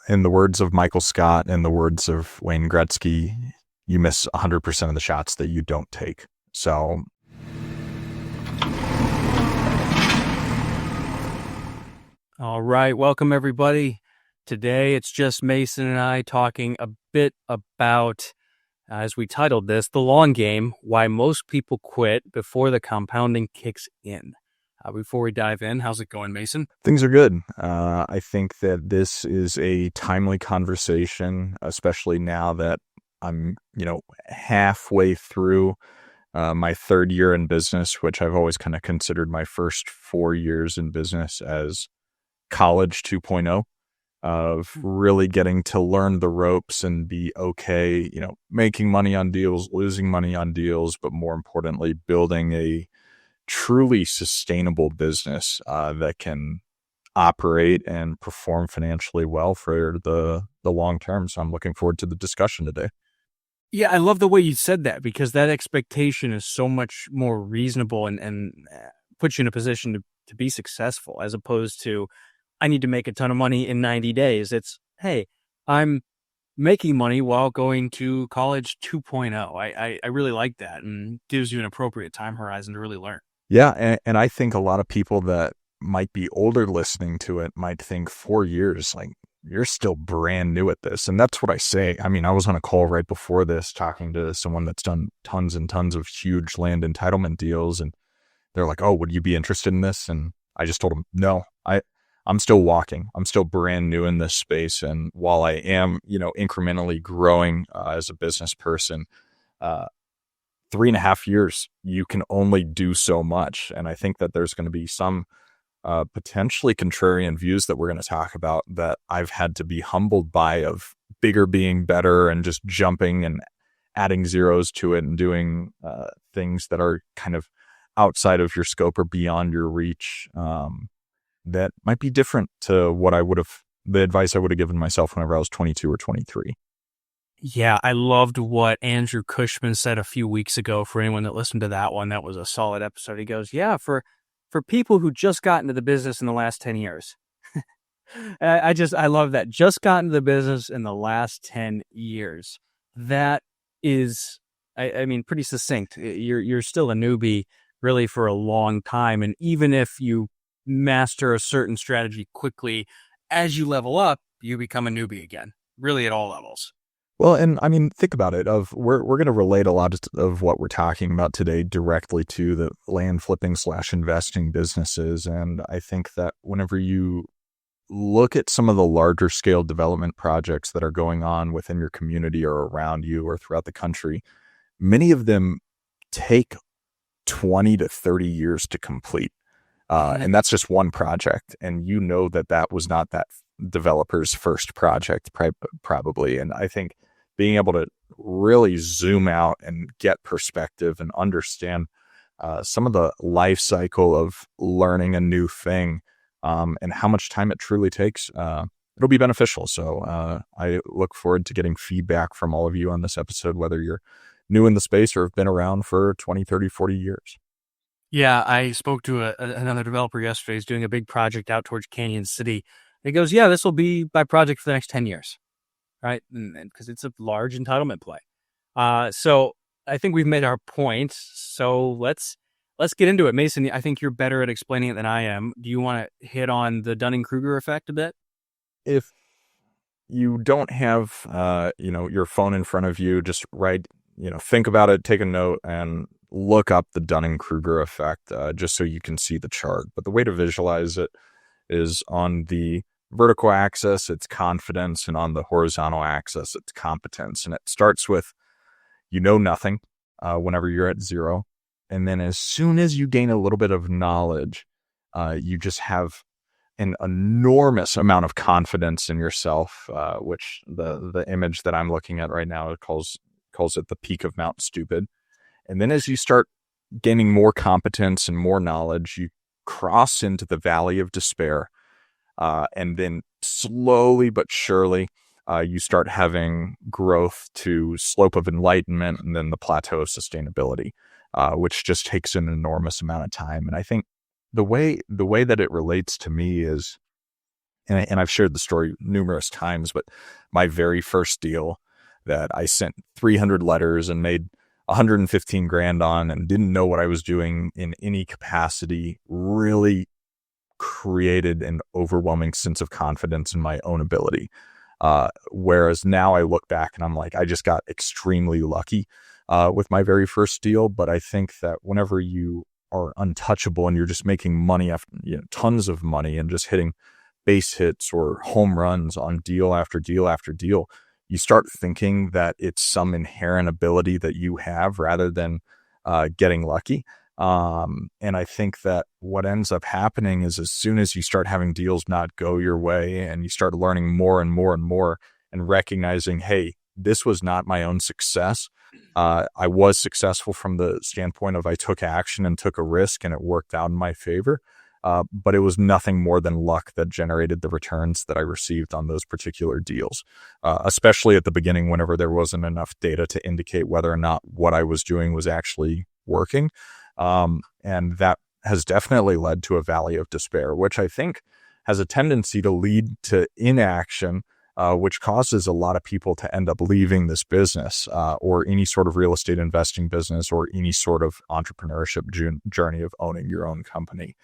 in the words of Michael Scott, in the words of Wayne Gretzky, you miss 100% of the shots that you don't take. So All right, welcome everybody. Today it's just Mason and I talking a bit about, as we titled this, the long game, why most people quit before the compounding kicks in. Before we dive in, how's it going, Mason? things are good. I think that this is a timely conversation, especially now that I'm, halfway through my third year in business, which I've always kind of considered my first 4 years in business as college 2.0 of really getting to learn the ropes and be okay, making money on deals, losing money on deals, but more importantly, building a truly sustainable business that can operate and perform financially well for the long term. So I'm looking forward to the discussion today. Yeah, I love the way you said that because that expectation is so much more reasonable and puts you in a position to be successful as opposed to, I need to make a ton of money in 90 days. It's, hey, I'm making money while going to college 2.0. I really like that and gives you an appropriate time horizon to really learn. Yeah, and I think a lot of people that might be older listening to it might think 4 years, like you're still brand new at this. And that's what I say. I mean, I was on a call right before this talking to someone that's done tons and tons of huge land entitlement deals. And they're like, oh, would you be interested in this? And I just told them, no, I'm still walking. I'm still brand new in this space. And while I am, incrementally growing as a business person, 3.5 years, you can only do so much. And I think that there's going to be some potentially contrarian views that we're going to talk about that I've had to be humbled by, of bigger being better and just jumping and adding zeros to it and doing things that are kind of outside of your scope or beyond your reach. That might be different to what the advice I would have given myself whenever I was 22 or 23. Yeah, I loved what Andrew Kushman said a few weeks ago. For anyone that listened to that one, that was a solid episode. He goes, yeah, for people who just got into the business in the last 10 years. I love that. Just got into the business in the last 10 years. That is, I mean, pretty succinct. You're still a newbie really for a long time. And even if you master a certain strategy quickly, as you level up, you become a newbie again, really at all levels. Well, and I mean, think about it. We're going to relate a lot of what we're talking about today directly to the land flipping / investing businesses. And I think that whenever you look at some of the larger scale development projects that are going on within your community or around you or throughout the country, many of them take 20 to 30 years to complete. And that's just one project. And that was not that developer's first project, probably. And I think being able to really zoom out and get perspective and understand some of the life cycle of learning a new thing and how much time it truly takes, it'll be beneficial. So I look forward to getting feedback from all of you on this episode, whether you're new in the space or have been around for 20, 30, 40 years. Yeah, I spoke to another developer yesterday. He's doing a big project out towards Canyon City. He goes, yeah, this will be my project for the next 10 years, right? And because it's a large entitlement play. So I think we've made our point. So let's get into it. Mason, I think you're better at explaining it than I am. Do you want to hit on the Dunning-Kruger effect a bit? If you don't have, your phone in front of you, just think about it, take a note, and look up the Dunning-Kruger effect just so you can see the chart. But the way to visualize it is on the vertical axis, it's confidence, and on the horizontal axis, it's competence. And it starts with, nothing whenever you're at zero. And then as soon as you gain a little bit of knowledge, you just have an enormous amount of confidence in yourself, which the image that I'm looking at right now calls it the peak of Mount Stupid. And then as you start gaining more competence and more knowledge, you cross into the valley of despair. And then slowly but surely, you start having growth to slope of enlightenment and then the plateau of sustainability, which just takes an enormous amount of time. And I think the way that it relates to me is and I've shared the story numerous times, but my very first deal that I sent 300 letters and made 115 grand on and didn't know what I was doing in any capacity really created an overwhelming sense of confidence in my own ability. Whereas now I look back and I'm like, I just got extremely lucky with my very first deal. But I think that whenever you are untouchable and you're just making money after, tons of money and just hitting base hits or home runs on deal after deal after deal, you start thinking that it's some inherent ability that you have rather than getting lucky. And I think that what ends up happening is as soon as you start having deals not go your way and you start learning more and more and more and recognizing, hey, this was not my own success. I was successful from the standpoint of I took action and took a risk and it worked out in my favor. But it was nothing more than luck that generated the returns that I received on those particular deals, especially at the beginning whenever there wasn't enough data to indicate whether or not what I was doing was actually working. And that has definitely led to a valley of despair, which I think has a tendency to lead to inaction, which causes a lot of people to end up leaving this business or any sort of real estate investing business or any sort of entrepreneurship journey of owning your own company.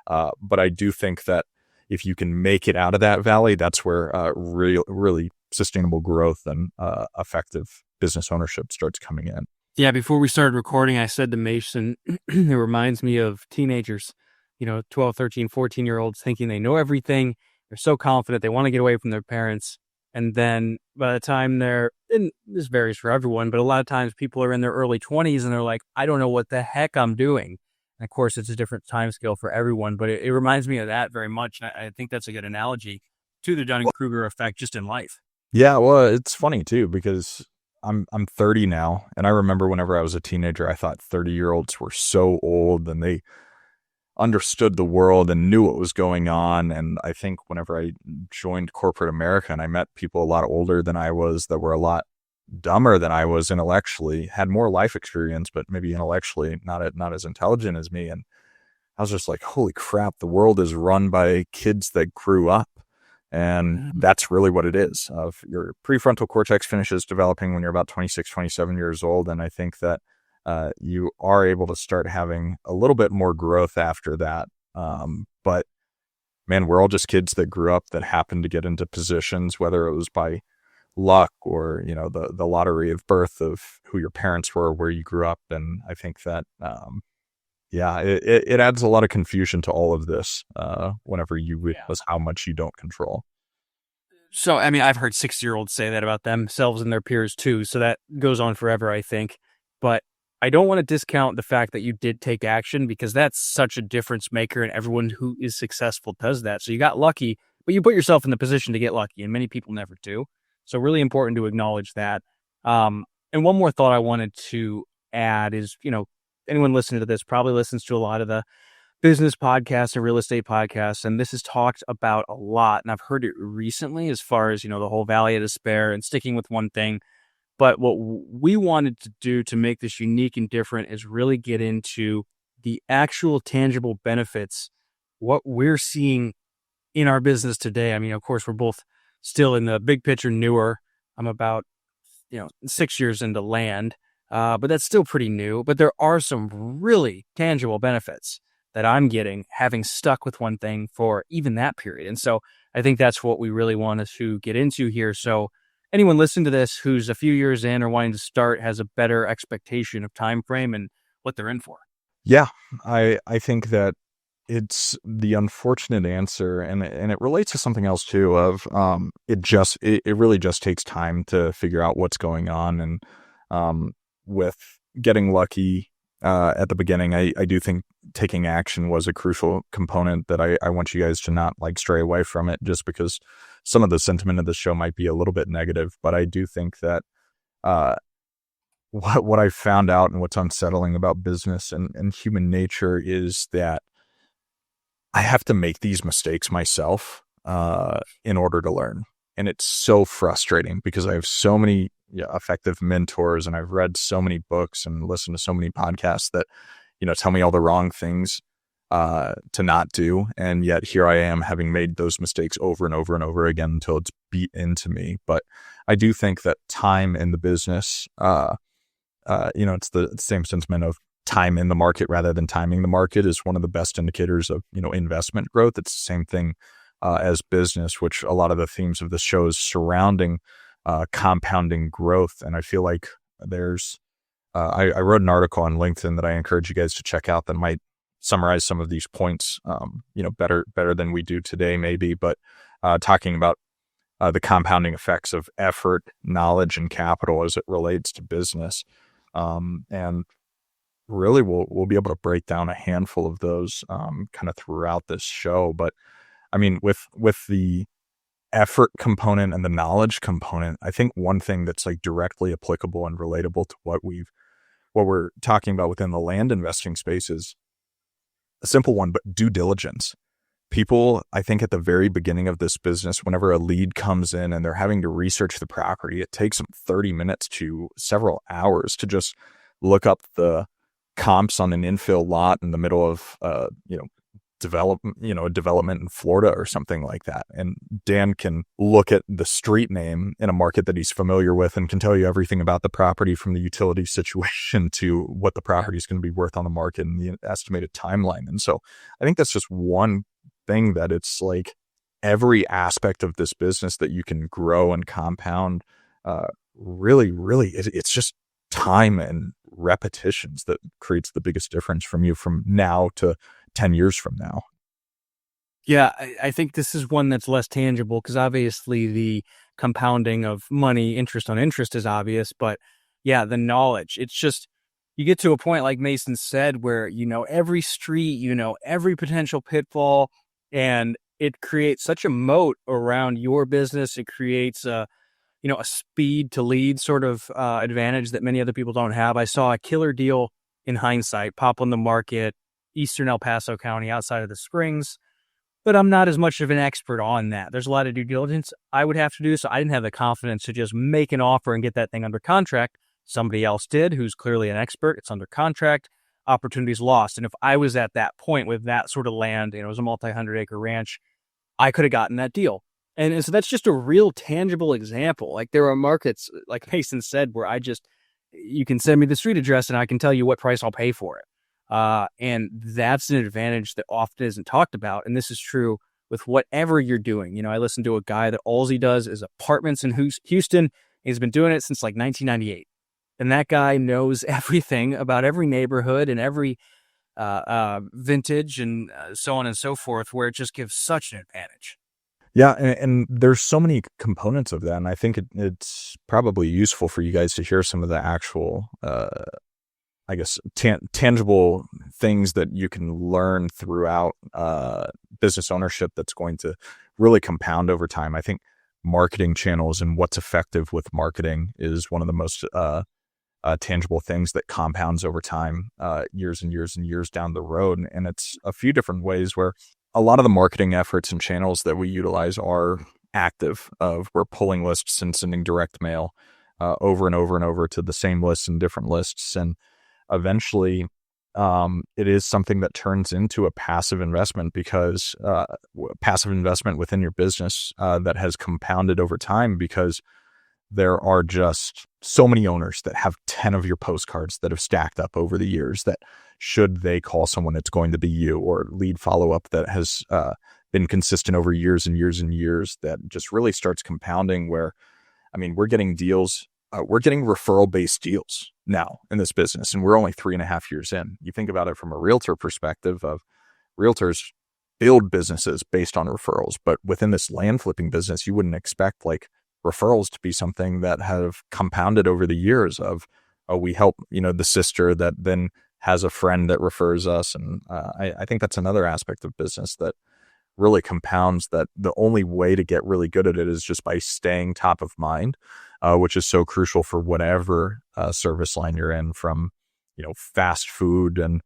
But I do think that if you can make it out of that valley, that's where really sustainable growth and effective business ownership starts coming in. Yeah, before we started recording, I said to Mason, it reminds me of teenagers, 12, 13, 14-year-olds thinking they know everything. They're so confident they want to get away from their parents. And then by the time and this varies for everyone, but a lot of times people are in their early 20s and they're like, I don't know what the heck I'm doing. And of course, it's a different time scale for everyone, but it reminds me of that very much. And I think that's a good analogy to the Dunning-Kruger effect just in life. Yeah, well, it's funny too, because I'm 30 now, and I remember whenever I was a teenager, I thought 30-year-olds were so old and they understood the world and knew what was going on. And I think whenever I joined corporate America and I met people a lot older than I was that were a lot dumber than I was intellectually, had more life experience, but maybe intellectually not as intelligent as me. And I was just like, holy crap, the world is run by kids that grew up. And that's really what it is. Your prefrontal cortex finishes developing when you're about 26, 27 years old. And I think that you are able to start having a little bit more growth after that. But man, we're all just kids that grew up that happened to get into positions, whether it was by luck or, the lottery of birth of who your parents were, where you grew up. And I think that, it adds a lot of confusion to all of this whenever you realize how much you don't control. So, I mean, I've heard 6-year-olds say that about themselves and their peers too. So that goes on forever, I think. But I don't want to discount the fact that you did take action, because that's such a difference maker, and everyone who is successful does that. So you got lucky, but you put yourself in the position to get lucky, and many people never do. So really important to acknowledge that. And one more thought I wanted to add is, anyone listening to this probably listens to a lot of the business podcasts and real estate podcasts, and this is talked about a lot. And I've heard it recently as far as, the whole valley of despair and sticking with one thing. But what we wanted to do to make this unique and different is really get into the actual tangible benefits, what we're seeing in our business today. I mean, of course, we're both still in the big picture newer. I'm about, 6 years into land. But that's still pretty new. But there are some really tangible benefits that I'm getting having stuck with one thing for even that period. And so I think that's what we really wanted to get into here. So anyone listening to this who's a few years in or wanting to start has a better expectation of time frame and what they're in for. Yeah, I think that it's the unfortunate answer, and it relates to something else too. Of it really just takes time to figure out what's going on, and with getting lucky at the beginning, I do think taking action was a crucial component that I want you guys to not stray away from it, just because some of the sentiment of the show might be a little bit negative. But I do think that what I found out and what's unsettling about business and human nature is that I have to make these mistakes myself in order to learn. And it's so frustrating because I have so many effective mentors, and I've read so many books and listened to so many podcasts that, tell me all the wrong things to not do. And yet here I am having made those mistakes over and over and over again until it's beat into me. But I do think that time in the business, it's the same sentiment of time in the market rather than timing the market is one of the best indicators of, investment growth. It's the same thing as business, which a lot of the themes of the show is surrounding compounding growth. And I feel like there's, I wrote an article on LinkedIn that I encourage you guys to check out that might summarize some of these points, better than we do today, maybe, but talking about the compounding effects of effort, knowledge, and capital as it relates to business. And really, we'll be able to break down a handful of those kind of throughout this show. But I mean, with the effort component and the knowledge component, I think one thing that's like directly applicable and relatable to what we're talking about within the land investing space is a simple one, but due diligence. People, I think at the very beginning of this business, whenever a lead comes in and they're having to research the property, it takes them 30 minutes to several hours to just look up the comps on an infill lot in the middle of, a development in Florida or something like that. And Dan can look at the street name in a market that he's familiar with and can tell you everything about the property from the utility situation to what the property is going to be worth on the market and the estimated timeline. And so I think that's just one thing that it's like every aspect of this business that you can grow and compound, really, it's just time and repetitions that creates the biggest difference from you from now to 10 years from now. Yeah, I think this is one that's less tangible because obviously the compounding of money, interest on interest is obvious, but yeah, the knowledge, it's just, you get to a point like Mason said, where you know every street, you know every potential pitfall, and it creates such a moat around your business. It creates a speed to lead sort of advantage that many other people don't have. I saw a killer deal in hindsight pop on the market, eastern El Paso County, outside of the Springs. But I'm not as much of an expert on that. There's a lot of due diligence I would have to do, so I didn't have the confidence to just make an offer and get that thing under contract. Somebody else did, who's clearly an expert. It's under contract. Opportunities lost. And if I was at that point with that sort of land, it was a multi-100-acre ranch, I could have gotten that deal. And so that's just a real tangible example. Like there are markets, like Mason said, where you can send me the street address and I can tell you what price I'll pay for it. And that's an advantage that often isn't talked about. And this is true with whatever you're doing. I listened to a guy that all he does is apartments in Houston. He's been doing it since like 1998. And that guy knows everything about every neighborhood and every vintage and so on and so forth, where it just gives such an advantage. Yeah, and there's so many components of that, and I think it's probably useful for you guys to hear some of the actual, tangible things that you can learn throughout business ownership that's going to really compound over time. I think marketing channels and what's effective with marketing is one of the most tangible things that compounds over time, years and years and years down the road. And it's a few different ways where a lot of the marketing efforts and channels that we utilize are active. We're pulling lists and sending direct mail over and over and over to the same lists and different lists. And eventually it is something that turns into a passive investment, because passive investment within your business that has compounded over time, because there are just so many owners that have 10 of your postcards that have stacked up over the years that should they call someone, it's going to be you, or lead follow-up that has been consistent over years and years and years, that just really starts compounding where, we're getting deals, we're getting referral-based deals now in this business, and we're only 3.5 years in. You think about it from a realtor perspective of realtors build businesses based on referrals, but within this land flipping business, you wouldn't expect like referrals to be something that have compounded over the years of, we help, the sister that then has a friend that refers us. And I think that's another aspect of business that really compounds, that the only way to get really good at it is just by staying top of mind, which is so crucial for whatever service line you're in, from, fast food and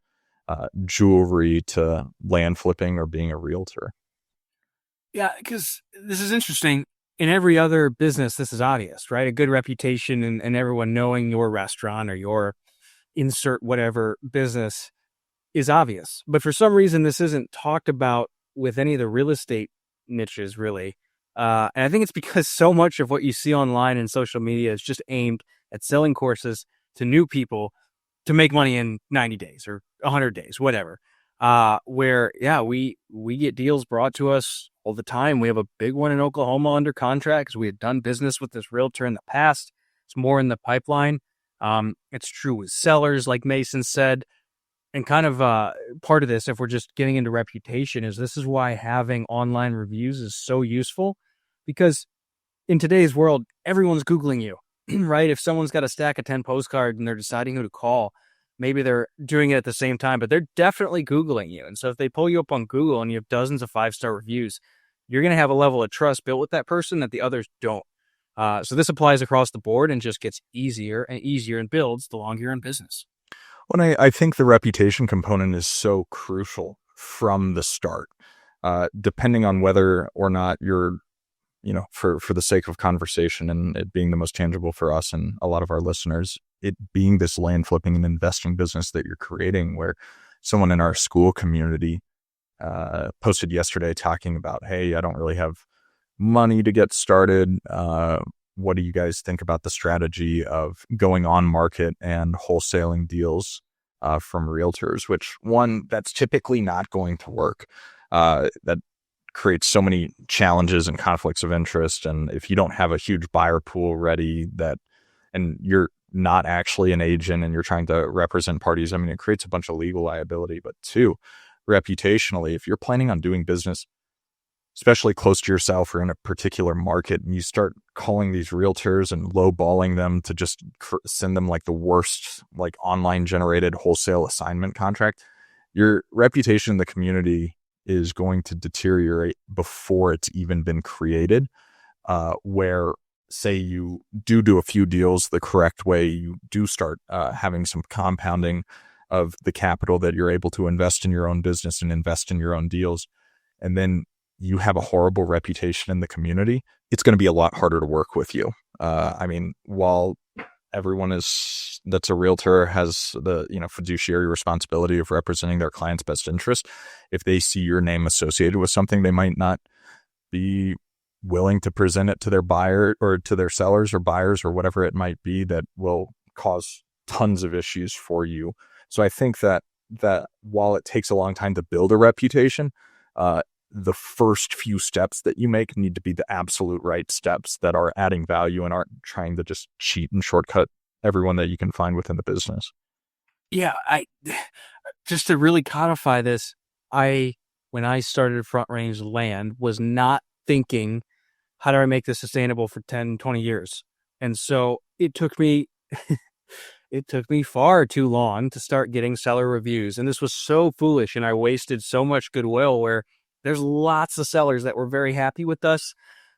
jewelry to land flipping or being a realtor. Yeah, because this is interesting. In every other business, this is obvious, right? A good reputation and everyone knowing your restaurant or your insert whatever business is obvious. But for some reason, this isn't talked about with any of the real estate niches, really. And I think it's because so much of what you see online and social media is just aimed at selling courses to new people to make money in 90 days or 100 days, whatever. Where, yeah, we get deals brought to us all the time. We have a big one in Oklahoma under contract because we had done business with this realtor in the past. It's more in the pipeline. It's true with sellers, like Mason said. And kind of part of this, if we're just getting into reputation, is this is why having online reviews is so useful, because in today's world, everyone's Googling you, right? If someone's got a stack of 10 postcards and they're deciding who to call, maybe they're doing it at the same time, but they're definitely Googling you. And so if they pull you up on Google and you have dozens of 5-star reviews, you're going to have a level of trust built with that person that the others don't. So this applies across the board and just gets easier and easier and builds the longer you're in business. Well, I think the reputation component is so crucial from the start, depending on whether or not you're, for the sake of conversation and it being the most tangible for us and a lot of our listeners, it being this land flipping and investing business that you're creating, where someone in our school community posted yesterday talking about, hey, I don't really have money to get started. What do you guys think about the strategy of going on market and wholesaling deals from realtors? Which, one, that's typically not going to work. That creates so many challenges and conflicts of interest. And if you don't have a huge buyer pool ready, and you're not actually an agent and you're trying to represent parties, I mean, it creates a bunch of legal liability. But two, reputationally, if you're planning on doing business, especially close to yourself or in a particular market, and you start calling these realtors and lowballing them to just send them like the worst, like online generated wholesale assignment contract, your reputation in the community is going to deteriorate before it's even been created. Where, say you do a few deals the correct way, you do start having some compounding of the capital that you're able to invest in your own business and invest in your own deals, and then you have a horrible reputation in the community, it's going to be a lot harder to work with you. I mean, while everyone that's a realtor has the, fiduciary responsibility of representing their client's best interest, if they see your name associated with something, they might not be willing to present it to their buyer or to their sellers or buyers or whatever it might be, that will cause tons of issues for you. So I think that while it takes a long time to build a reputation, the first few steps that you make need to be the absolute right steps that are adding value and aren't trying to just cheat and shortcut everyone that you can find within the business. Yeah, just to really codify this, when I started Front Range Land, was not thinking, how do I make this sustainable for 10, 20 years? And so it took me far too long to start getting seller reviews. And this was so foolish, and I wasted so much goodwill, where there's lots of sellers that were very happy with us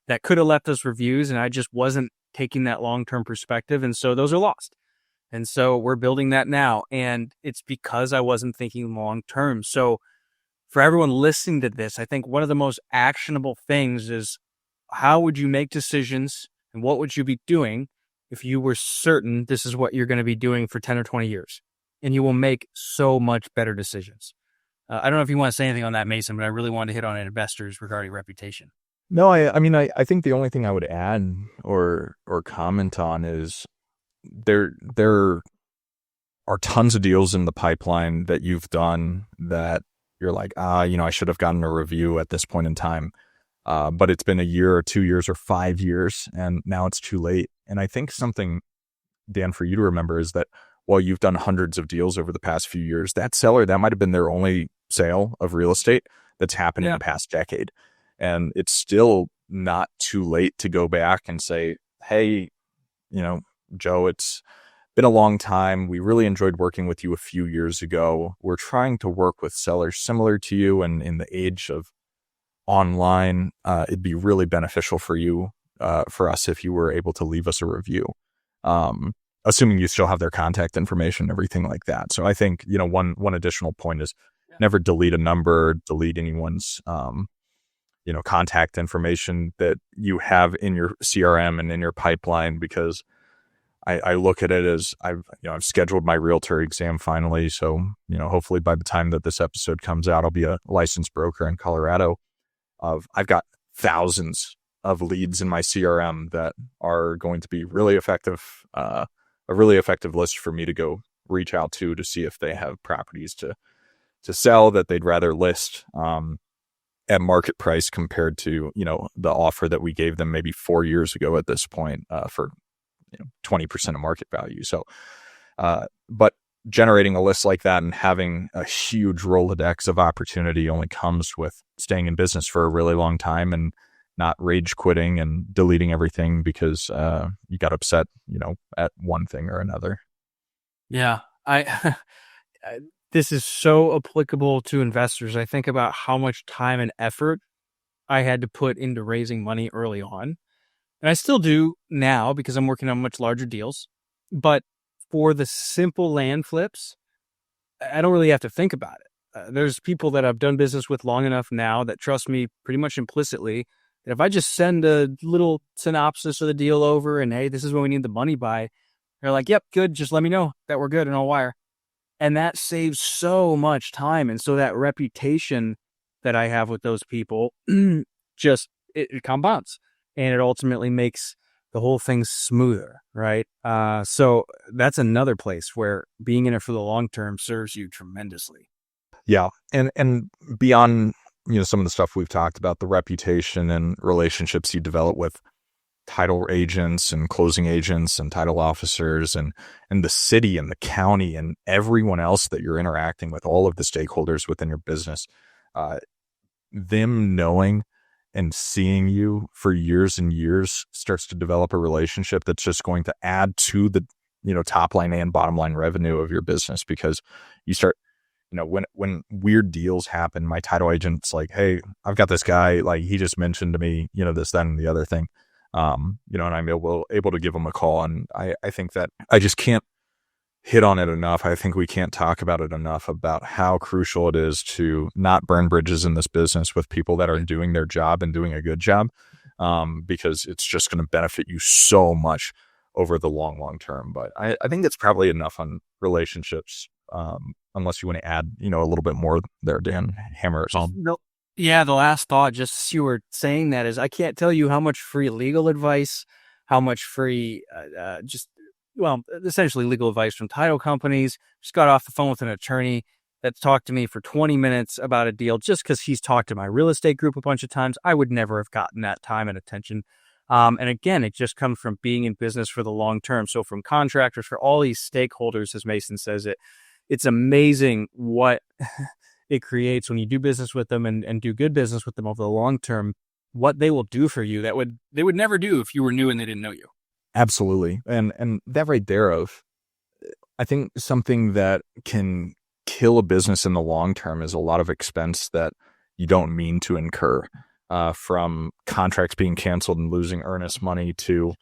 that could have left us reviews, and I just wasn't taking that long-term perspective. And so those are lost. And so we're building that now. And it's because I wasn't thinking long-term. So for everyone listening to this, I think one of the most actionable things is, how would you make decisions and what would you be doing if you were certain this is what you're going to be doing for 10 or 20 years? And you will make so much better decisions. I don't know if you want to say anything on that, Mason, but I really wanted to hit on investors regarding reputation. No, I think the only thing I would add or comment on is there are tons of deals in the pipeline that you've done that you're like, I should have gotten a review at this point in time. But it's been a year or 2 years or 5 years, and now it's too late. And I think something, Dan, for you to remember is that while you've done hundreds of deals over the past few years, that seller, that might have been their only sale of real estate that's happened in the past decade. And it's still not too late to go back and say, hey, Joe, it's been a long time. We really enjoyed working with you a few years ago. We're trying to work with sellers similar to you, and in the age of online, it'd be really beneficial for you, for us, if you were able to leave us a review, assuming you still have their contact information, everything like that. So I think, one additional point is never delete a number, delete anyone's, contact information that you have in your CRM and in your pipeline, because I look at it as I've scheduled my realtor exam finally. So, hopefully by the time that this episode comes out, I'll be a licensed broker in Colorado. I've got thousands of leads in my CRM that are going to be really effective, a really effective list for me to go reach out to see if they have properties to sell that they'd rather list at market price compared to, the offer that we gave them maybe 4 years ago at this point for 20% of market value. So, but generating a list like that and having a huge Rolodex of opportunity only comes with staying in business for a really long time and not rage quitting and deleting everything because you got upset, at one thing or another. Yeah, I this is so applicable to investors. I think about how much time and effort I had to put into raising money early on. And I still do now because I'm working on much larger deals. But for the simple land flips, I don't really have to think about it. There's people that I've done business with long enough now that trust me pretty much implicitly that if I just send a little synopsis of the deal over and, hey, this is what we need the money by, they're like, yep, good. Just let me know that we're good and I'll wire. And that saves so much time. And so that reputation that I have with those people just, it compounds and it ultimately makes the whole thing smoother, right? So that's another place where being in it for the long term serves you tremendously. Yeah. And beyond, some of the stuff we've talked about, the reputation and relationships you develop with title agents and closing agents and title officers and the city and the county and everyone else that you're interacting with, all of the stakeholders within your business, them knowing and seeing you for years and years starts to develop a relationship that's just going to add to the, top line and bottom line revenue of your business because you start, when weird deals happen, my title agent's like, hey, I've got this guy, like he just mentioned to me, this, that, and the other thing. And I'm able to give them a call. And I think that I just can't hit on it enough. I think we can't talk about it enough about how crucial it is to not burn bridges in this business with people that are doing their job and doing a good job, because it's just going to benefit you so much over the long term. But I think that's probably enough on relationships, unless you want to add, a little bit more there, Dan. Hammer us home. No. Yeah, the last thought, just as you were saying that, is I can't tell you how much free legal advice, how much free, essentially legal advice from title companies. Just got off the phone with an attorney that's talked to me for 20 minutes about a deal just because he's talked to my real estate group a bunch of times. I would never have gotten that time and attention. And again, it just comes from being in business for the long term. So from contractors, for all these stakeholders, as Mason says it's amazing what it creates when you do business with them and do good business with them over the long term, what they will do for you that they would never do if you were new and they didn't know you. Absolutely. And that right there I think something that can kill a business in the long term is a lot of expense that you don't mean to incur, from contracts being canceled and losing earnest money to,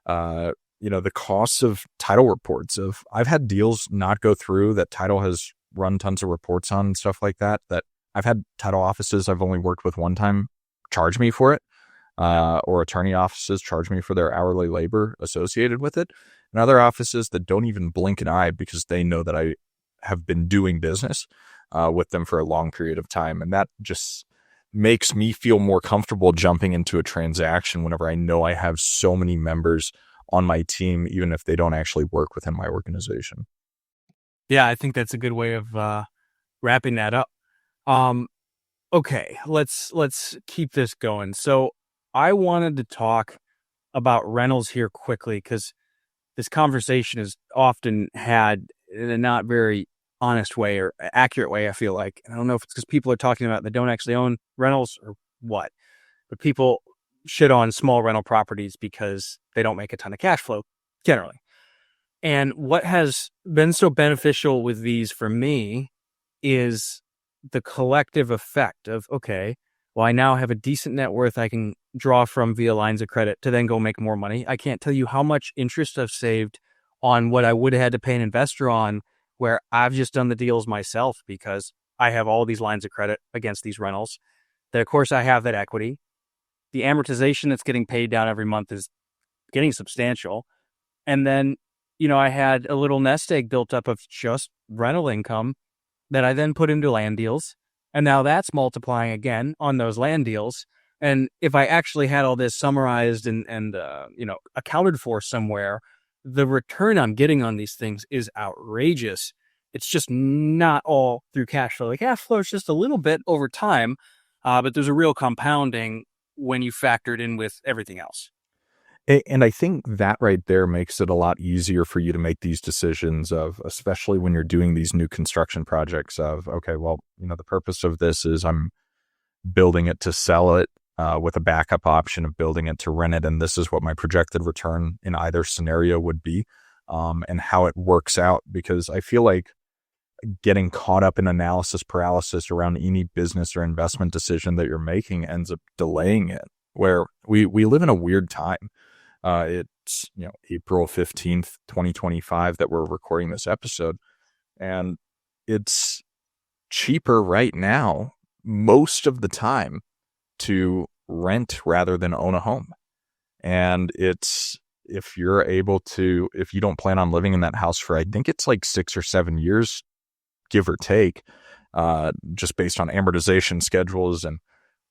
the costs of title reports. I've had deals not go through that title has run tons of reports on and stuff like that I've had title offices I've only worked with one time charge me for it, or attorney offices charge me for their hourly labor associated with it, and other offices that don't even blink an eye because they know that I have been doing business with them for a long period of time. And that just makes me feel more comfortable jumping into a transaction whenever I know I have so many members on my team, even if they don't actually work within my organization. Yeah, I think that's a good way of wrapping that up. Okay, let's keep this going. So I wanted to talk about rentals here quickly because this conversation is often had in a not very honest way or accurate way, I feel like. I don't know if it's because people are talking about they don't actually own rentals or what, but people shit on small rental properties because they don't make a ton of cash flow generally. And what has been so beneficial with these for me is the collective effect of, okay, well, I now have a decent net worth I can draw from via lines of credit to then go make more money. I can't tell you how much interest I've saved on what I would have had to pay an investor on, where I've just done the deals myself because I have all these lines of credit against these rentals. That, of course, I have that equity. The amortization that's getting paid down every month is getting substantial. And then, I had a little nest egg built up of just rental income that I then put into land deals. And now that's multiplying again on those land deals. And if I actually had all this summarized and accounted for somewhere, the return I'm getting on these things is outrageous. It's just not all through cash flow. The cash flow is just a little bit over time, but there's a real compounding when you factor it in with everything else. And I think that right there makes it a lot easier for you to make these decisions of, especially when you're doing these new construction projects of, okay, well, the purpose of this is I'm building it to sell it with a backup option of building it to rent it. And this is what my projected return in either scenario would be, and how it works out. Because I feel like getting caught up in analysis paralysis around any business or investment decision that you're making ends up delaying it, where we live in a weird time. It's April 15th, 2025 that we're recording this episode, and it's cheaper right now most of the time to rent rather than own a home. And it's, if you don't plan on living in that house for, I think it's like 6 or 7 years, give or take, just based on amortization schedules and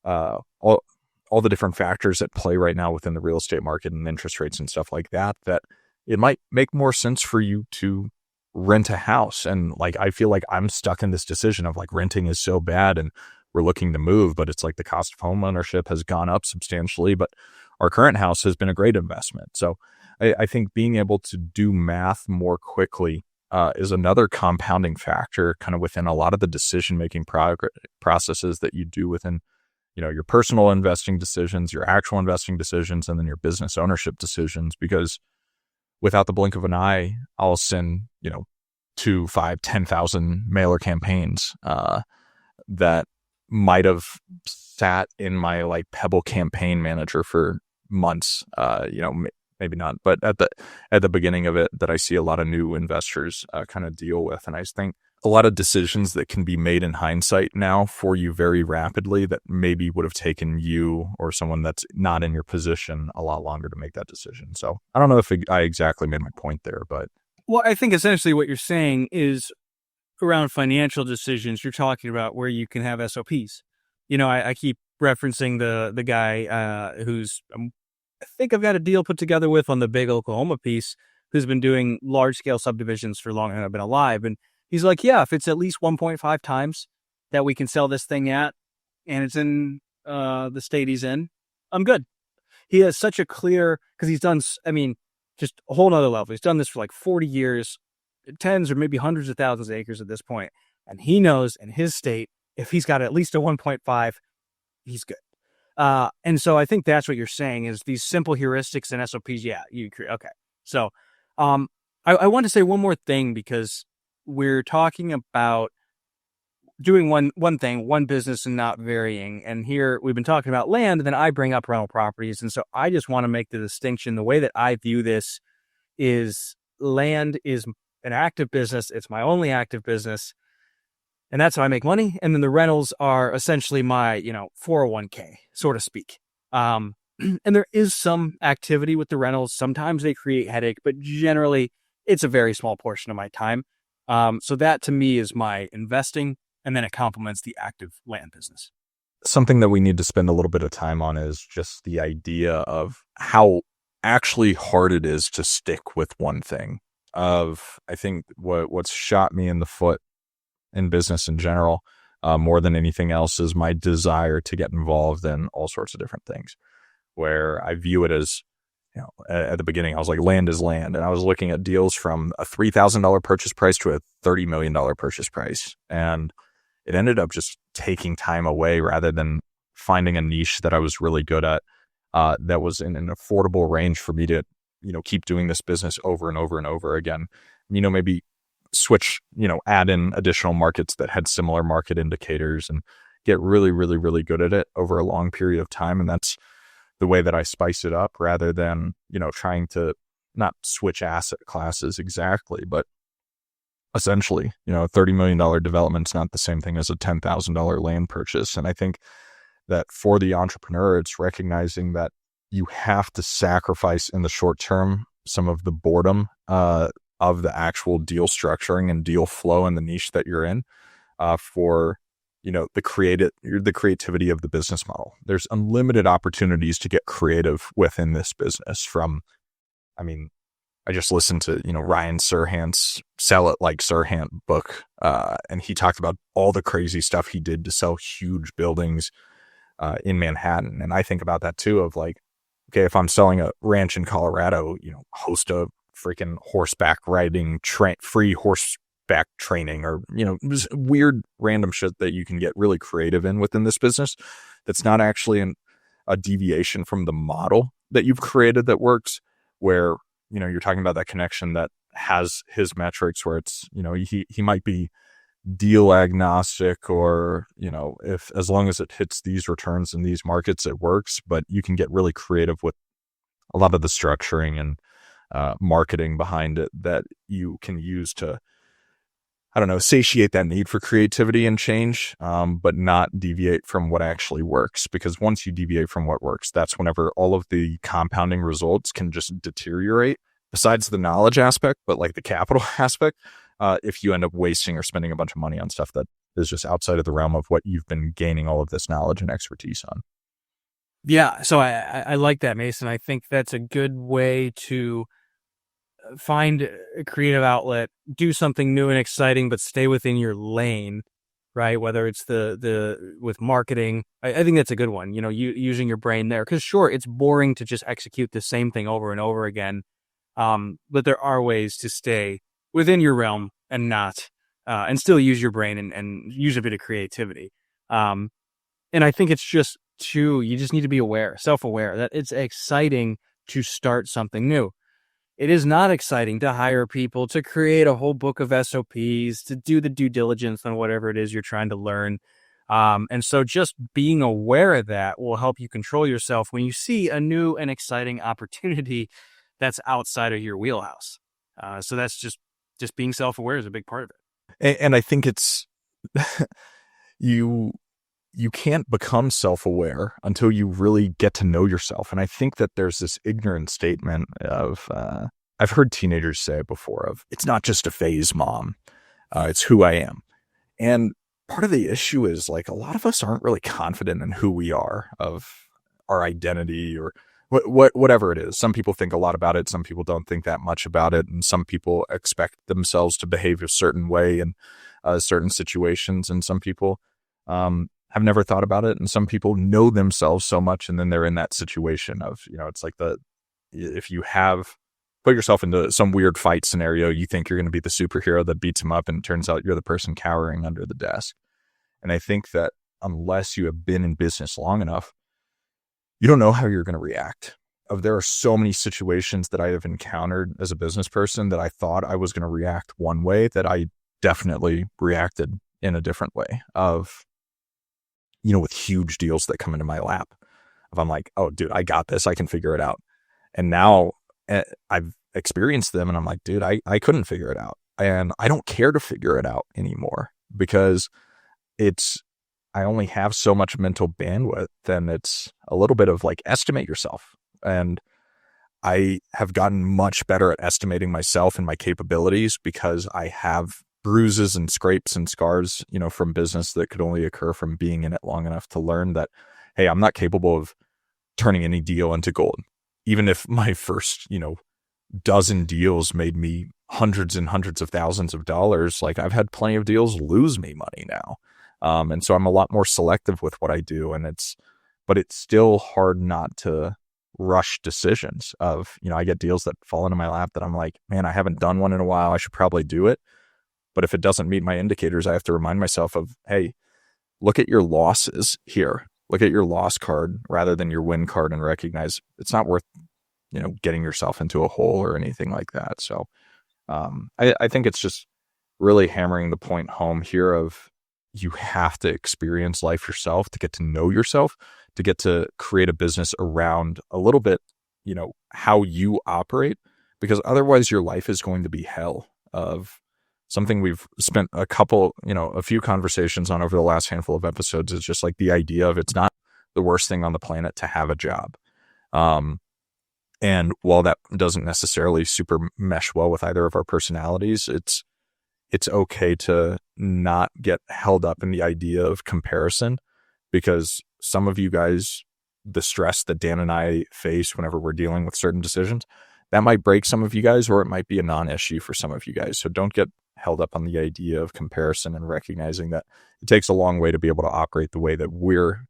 all the different factors at play right now within the real estate market and interest rates and stuff like that, that it might make more sense for you to rent a house. And like, I feel like I'm stuck in this decision of like, renting is so bad and we're looking to move, but it's like the cost of home ownership has gone up substantially, but our current house has been a great investment. So I think being able to do math more quickly is another compounding factor kind of within a lot of the decision-making processes that you do within your personal investing decisions, your actual investing decisions, and then your business ownership decisions. Because without the blink of an eye, I'll send, 2, 5, 10,000 mailer campaigns that might have sat in my like Pebble campaign manager for months, maybe not, but at the beginning of it, that I see a lot of new investors kind of deal with. And I think a lot of decisions that can be made in hindsight now for you very rapidly that maybe would have taken you or someone that's not in your position a lot longer to make that decision. So I don't know if I exactly made my point there, but. Well, I think essentially what you're saying is around financial decisions, you're talking about where you can have SOPs. I keep referencing the guy who's, I think I've got a deal put together with on the big Oklahoma piece, who's been doing large scale subdivisions for longer than I've been alive. And he's like, yeah, if it's at least 1.5 times that we can sell this thing at, and it's in the state he's in, I'm good. He has such a clear, because he's done, just a whole nother level. He's done this for like 40 years, tens or maybe hundreds of thousands of acres at this point. And he knows in his state, if he's got at least a 1.5, he's good. And so I think that's what you're saying is these simple heuristics and SOPs. Yeah, you agree. Okay. So I want to say one more thing, because we're talking about doing one thing, one business, and not varying. And here we've been talking about land, and then I bring up rental properties. And so I just want to make the distinction. The way that I view this is land is an active business. It's my only active business. And that's how I make money. And then the rentals are essentially my, 401k, so to speak. And there is some activity with the rentals. Sometimes they create headache, but generally it's a very small portion of my time. So that to me is my investing, and then it complements the active land business. Something that we need to spend a little bit of time on is just the idea of how actually hard it is to stick with one thing. I think what's shot me in the foot in business in general, more than anything else, is my desire to get involved in all sorts of different things, where I view it as, at the beginning, I was like, land is land. And I was looking at deals from a $3,000 purchase price to a $30 million purchase price. And it ended up just taking time away rather than finding a niche that I was really good at, that was in an affordable range for me to, keep doing this business over and over and over again. Maybe switch, add in additional markets that had similar market indicators and get really, really, really good at it over a long period of time. And that's the way that I spice it up, rather than, trying to not switch asset classes exactly, but essentially, a $30 million development's not the same thing as a $10,000 land purchase. And I think that for the entrepreneur, it's recognizing that you have to sacrifice in the short term some of the boredom of the actual deal structuring and deal flow in the niche that you're in for the creativity of the business model. There's unlimited opportunities to get creative within this business. I mean, I just listened to Ryan Serhant's "Sell It Like Serhant" book, and he talked about all the crazy stuff he did to sell huge buildings in Manhattan. And I think about that too. Of like, okay, if I'm selling a ranch in Colorado, host a freaking horseback riding free horseback training, or just weird random shit that you can get really creative in within this business. That's not actually a deviation from the model that you've created that works. Where you're talking about that connection that has his metrics, where it's he might be deal agnostic, or if as long as it hits these returns in these markets, it works. But you can get really creative with a lot of the structuring and marketing behind it that you can use to, I don't know, satiate that need for creativity and change, but not deviate from what actually works. Because once you deviate from what works, that's whenever all of the compounding results can just deteriorate, besides the knowledge aspect, but like the capital aspect, if you end up wasting or spending a bunch of money on stuff that is just outside of the realm of what you've been gaining all of this knowledge and expertise on. Yeah, so I like that, Mason. I think that's a good way to find a creative outlet, do something new and exciting, but stay within your lane, right? Whether it's the with marketing, I think that's a good one. Using your brain there, because sure, it's boring to just execute the same thing over and over again, but there are ways to stay within your realm and not, and still use your brain and use a bit of creativity. And I think it's just you just need to be self-aware that it's exciting to start something new. It is not exciting to hire people to create a whole book of SOPs, to do the due diligence on whatever it is you're trying to learn. And so just being aware of that will help you control yourself when you see a new and exciting opportunity that's outside of your wheelhouse. So that's just being self-aware is a big part of it. And I think it's you can't become self-aware until you really get to know yourself. And I think that there's this ignorant statement of, I've heard teenagers say it before, of, it's not just a phase, mom. It's who I am. And part of the issue is, like, a lot of us aren't really confident in who we are, of our identity, or whatever it is. Some people think a lot about it. Some people don't think that much about it. And some people expect themselves to behave a certain way in certain situations. And some people, have never thought about it. And some people know themselves so much, and then they're in that situation of, it's like if you have put yourself into some weird fight scenario, you think you're going to be the superhero that beats him up, and it turns out you're the person cowering under the desk. And I think that unless you have been in business long enough, you don't know how you're going to react. There are so many situations that I have encountered as a business person that I thought I was going to react one way, that I definitely reacted in a different way, with huge deals that come into my lap. If I'm like, oh, dude, I got this, I can figure it out. And now I've experienced them, and I'm like, dude, I couldn't figure it out. And I don't care to figure it out anymore, because I only have so much mental bandwidth, and it's a little bit of like, estimate yourself. And I have gotten much better at estimating myself and my capabilities, because I have bruises and scrapes and scars, from business, that could only occur from being in it long enough to learn that, hey, I'm not capable of turning any deal into gold. Even if my first, dozen deals made me hundreds and hundreds of thousands of dollars, like, I've had plenty of deals lose me money now. And so I'm a lot more selective with what I do. But it's still hard not to rush decisions of, I get deals that fall into my lap that I'm like, man, I haven't done one in a while, I should probably do it. But if it doesn't meet my indicators, I have to remind myself of, hey, look at your losses here. Look at your loss card rather than your win card, and recognize it's not worth, getting yourself into a hole or anything like that. So I think it's just really hammering the point home here of, you have to experience life yourself to get to know yourself, to get to create a business around a little bit, how you operate, because otherwise your life is going to be hell. Of something we've spent a few conversations on over the last handful of episodes, is just like the idea of, it's not the worst thing on the planet to have a job. And while that doesn't necessarily super mesh well with either of our personalities, it's okay to not get held up in the idea of comparison, because some of you guys, the stress that Dan and I face whenever we're dealing with certain decisions, that might break some of you guys, or it might be a non-issue for some of you guys. So don't get held up on the idea of comparison, and recognizing that it takes a long way to be able to operate the way that we're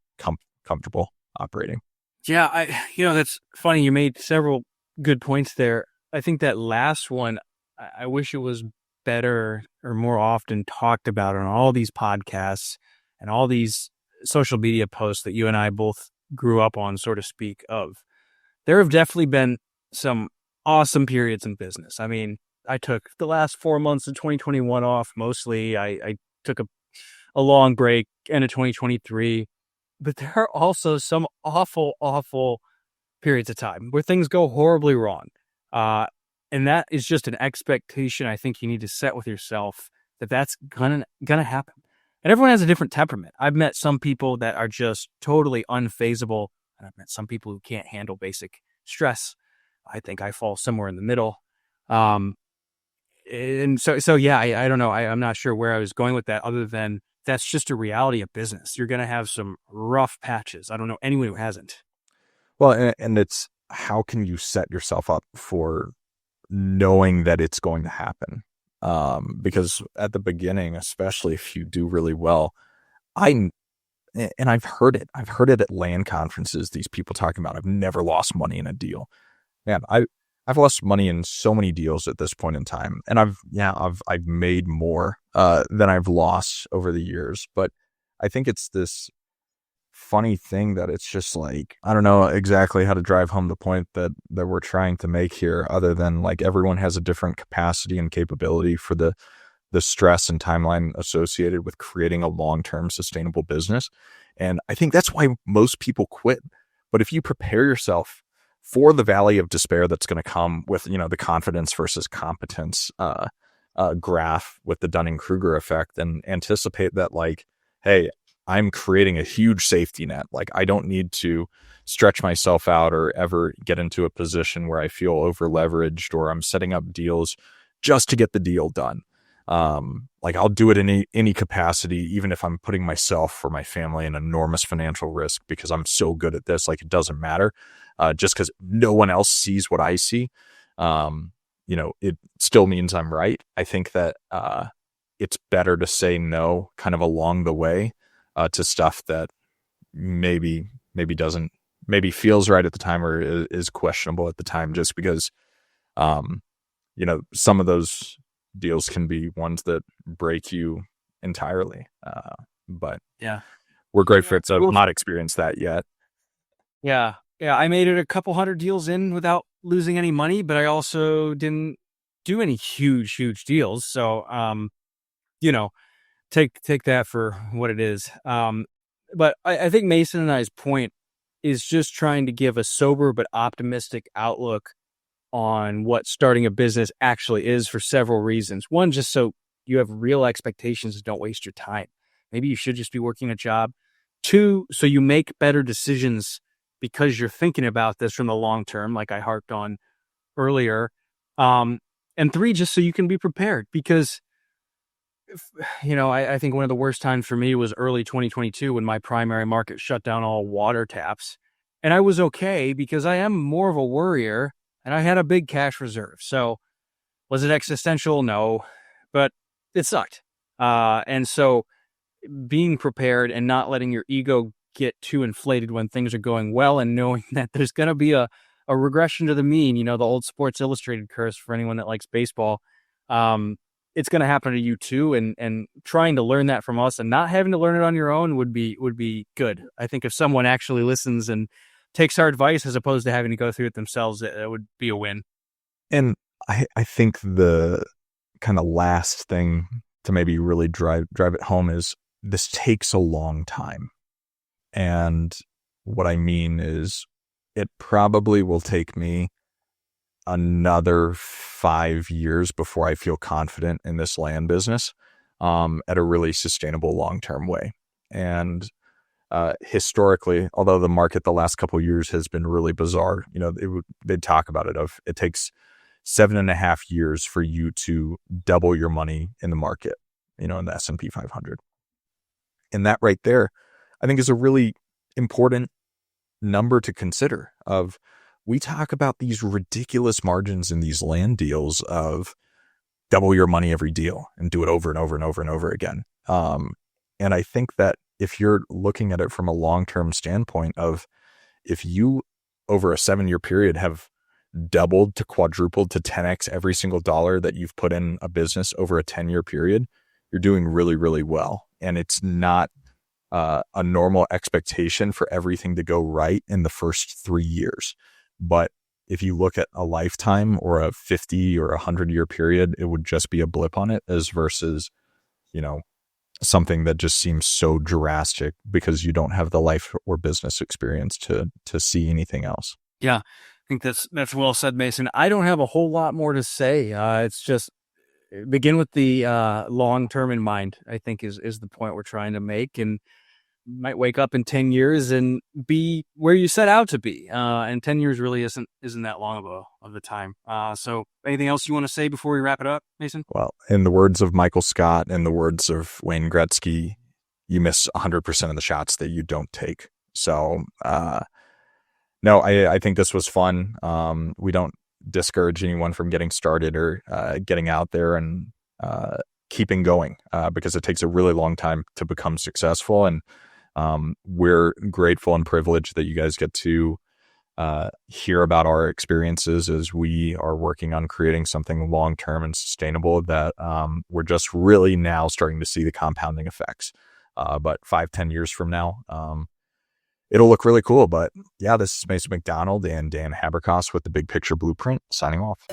comfortable operating. Yeah, that's funny. You made several good points there. I think that last one, I wish it was better or more often talked about on all these podcasts and all these social media posts that you and I both grew up on, so to speak, of. There have definitely been some awesome periods in business. I mean, I took the last 4 months of 2021 off mostly. I took a long break, end of 2023. But there are also some awful, awful periods of time where things go horribly wrong. And that is just an expectation I think you need to set with yourself, that that's gonna happen. And everyone has a different temperament. I've met some people that are just totally unfazable, and I've met some people who can't handle basic stress. I think I fall somewhere in the middle. And so yeah, I don't know. I'm not sure where I was going with that, other than that's just a reality of business. You're going to have some rough patches. I don't know anyone who hasn't. Well, and it's, how can you set yourself up for knowing that it's going to happen? Because at the beginning, especially if you do really well, and I've heard it at land conferences, these people talking about, I've never lost money in a deal. Man, I've lost money in so many deals at this point in time, and I've made more than I've lost over the years. But I think it's this funny thing that it's just like, I don't know exactly how to drive home the point that we're trying to make here, other than like everyone has a different capacity and capability for the stress and timeline associated with creating a long-term sustainable business. And I think that's why most people quit. But if you prepare yourself for the valley of despair that's going to come with, the confidence versus competence graph with the Dunning-Kruger effect, and anticipate that, like, hey, I'm creating a huge safety net. Like, I don't need to stretch myself out or ever get into a position where I feel over leveraged, or I'm setting up deals just to get the deal done. Like, I'll do it in any capacity, even if I'm putting myself or my family in enormous financial risk, because I'm so good at this. Like, it doesn't matter. Just because no one else sees what I see, it still means I'm right. I think that it's better to say no kind of along the way to stuff that maybe feels right at the time, or is questionable at the time, just because some of those deals can be ones that break you entirely. But Yeah, we're grateful to have not experienced that yet. Yeah. I made it a couple hundred deals in without losing any money, but I also didn't do any huge deals. So, take that for what it is. But I think Mason and I's point is just trying to give a sober but optimistic outlook on what starting a business actually is, for several reasons. One, just so you have real expectations and don't waste your time. Maybe you should just be working a job. Two, so you make better decisions because you're thinking about this from the long term, like I harped on earlier. And three, just so you can be prepared, because I think one of the worst times for me was early 2022, when my primary market shut down all water taps. And I was okay, because I am more of a worrier and I had a big cash reserve. So was it existential? No, but it sucked. And so being prepared and not letting your ego get too inflated when things are going well, and knowing that there's going to be a regression to the mean, the old Sports Illustrated curse for anyone that likes baseball. It's going to happen to you too. And trying to learn that from us and not having to learn it on your own would be good. I think if someone actually listens and takes our advice, as opposed to having to go through it themselves, it would be a win. And I think the kind of last thing to maybe really drive it home is, this takes a long time. And what I mean is, it probably will take me another 5 years before I feel confident in this land business at a really sustainable long-term way. And historically, although the market the last couple of years has been really bizarre, they'd talk about it takes 7.5 years for you to double your money in the market, in the S&P 500. And that right there, I think, is a really important number to consider. We talk about these ridiculous margins in these land deals of double your money every deal and do it over and over and over and over again. And I think that if you're looking at it from a long-term standpoint of, if you over a 7-year period have doubled to quadrupled to 10x every single dollar that you've put in a business over a 10-year period, you're doing really, really well. And it's not a normal expectation for everything to go right in the first 3 years. But if you look at a lifetime or a 50 or 100-year period, it would just be a blip on it, as versus, something that just seems so drastic because you don't have the life or business experience to see anything else. Yeah, I think that's well said, Mason. I don't have a whole lot more to say. It's just begin with the long term in mind, I think is the point we're trying to make. And you might wake up in 10 years and be where you set out to be. And 10 years really isn't that long of the time. So anything else you want to say before we wrap it up, Mason? Well, in the words of Michael Scott and the words of Wayne Gretzky, you miss 100% of the shots that you don't take. So, no, I think this was fun. We don't discourage anyone from getting started or getting out there and keeping going, because it takes a really long time to become successful. And we're grateful and privileged that you guys get to hear about our experiences as we are working on creating something long-term and sustainable that we're just really now starting to see the compounding effects. But 5-10 years from now, it'll look really cool. But yeah, this is Mason McDonald and Dan Haberkos with the Big Picture Blueprint, signing off.